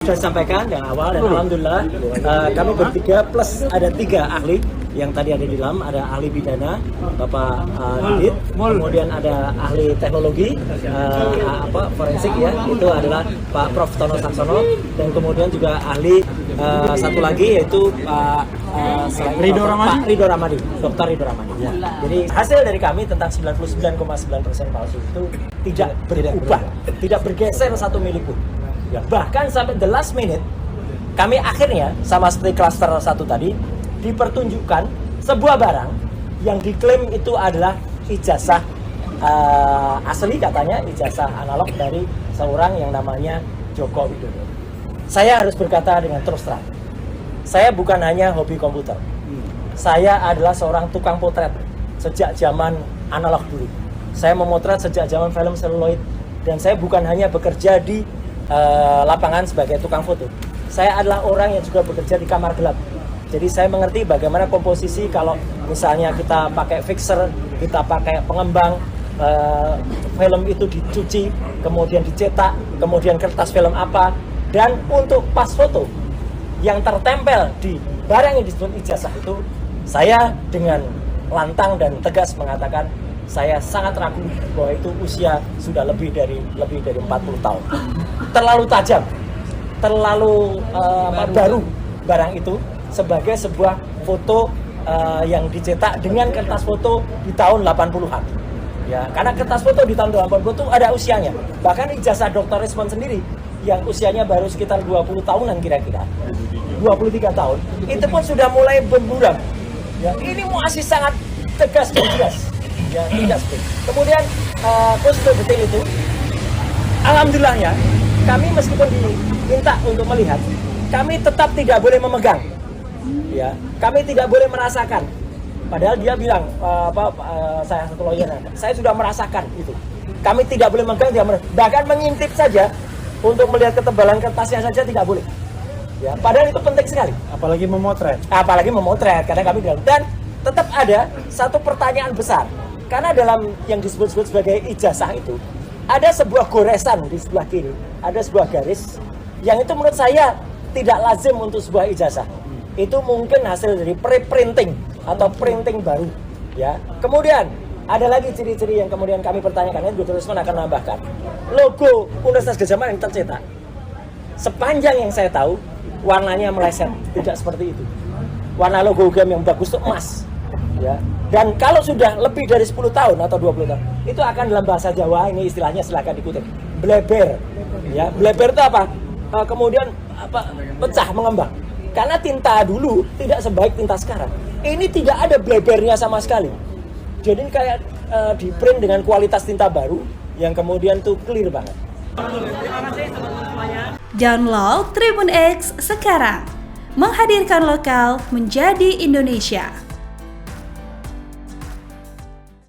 sudah sampaikan yang awal dan alhamdulillah kami bertiga plus ada 3 ahli yang tadi ada di dalam, ada ahli pidana Bapak Didit, kemudian ada ahli teknologi forensik ya, itu adalah Pak Prof Tono Saksono, dan kemudian juga ahli satu lagi yaitu Pak Ridho Ramadi, Dr. Ridho Ramadi. Ya. Jadi hasil dari kami tentang 99,9% palsu itu tidak berubah, tidak bergeser 1 mili pun. Ya, bahkan sampai the last minute kami akhirnya sama seperti klaster 1 tadi dipertunjukkan sebuah barang yang diklaim itu adalah ijazah asli, katanya ijazah analog dari seorang yang namanya Joko Widodo. Saya harus berkata dengan terus terang, saya bukan hanya hobi komputer, saya adalah seorang tukang potret sejak zaman analog dulu. Saya memotret sejak zaman film seluloid, dan saya bukan hanya bekerja di lapangan sebagai tukang foto, saya adalah orang yang juga bekerja di kamar gelap. Jadi saya mengerti bagaimana komposisi kalau misalnya kita pakai fixer, kita pakai pengembang, film itu dicuci, kemudian dicetak, kemudian kertas film apa, dan untuk pas foto yang tertempel di barang yang disebut ijazah itu, saya dengan lantang dan tegas mengatakan saya sangat ragu bahwa itu usia sudah lebih dari 40 tahun. Terlalu tajam, terlalu baru barang itu sebagai sebuah foto yang dicetak dengan kertas foto di tahun 80-an. Ya, karena kertas foto di tahun 80 itu ada usianya. Bahkan ijazah Dr. Rismond sendiri yang usianya baru sekitar 20 tahunan kira-kira, 23 tahun, itu pun sudah mulai berburam. Ya, ini masih sangat tegas dan jelas. Ya, tidak seperti. Kemudian khusus detail itu, alhamdulillahnya kami meskipun diminta untuk melihat, kami tetap tidak boleh memegang. Ya, kami tidak boleh merasakan. Padahal dia bilang, saya satu lawyer, saya sudah merasakan itu. Kami tidak boleh memegang, bahkan mengintip saja untuk melihat ketebalan kertasnya saja tidak boleh. Ya, padahal itu penting sekali. Apalagi memotret. Karena kami dalam, dan tetap ada satu pertanyaan besar. Karena dalam yang disebut-sebut sebagai ijazah itu ada sebuah goresan di sebelah kiri, ada sebuah garis yang itu menurut saya tidak lazim untuk sebuah ijazah. Itu mungkin hasil dari pre-printing atau printing baru, ya. Kemudian ada lagi ciri-ciri yang kemudian kami pertanyakan, Dr. Rismond akan menambahkan logo Universitas Gadjah Mada yang tercetak. Sepanjang yang saya tahu, warnanya meleset, tidak seperti itu. Warna logo UGM yang bagus itu emas, ya. Dan kalau sudah lebih dari 10 tahun atau 20 tahun, itu akan dalam bahasa Jawa, ini istilahnya silakan dikutip, bleber. Ya, bleber itu apa? Kemudian pecah, mengembang. Karena tinta dulu tidak sebaik tinta sekarang. Ini tidak ada blebernya sama sekali. Jadi kayak di print dengan kualitas tinta baru yang kemudian tuh clear banget. Terima kasih teman-teman semuanya. Download Tribun X sekarang. Menghadirkan lokal menjadi Indonesia.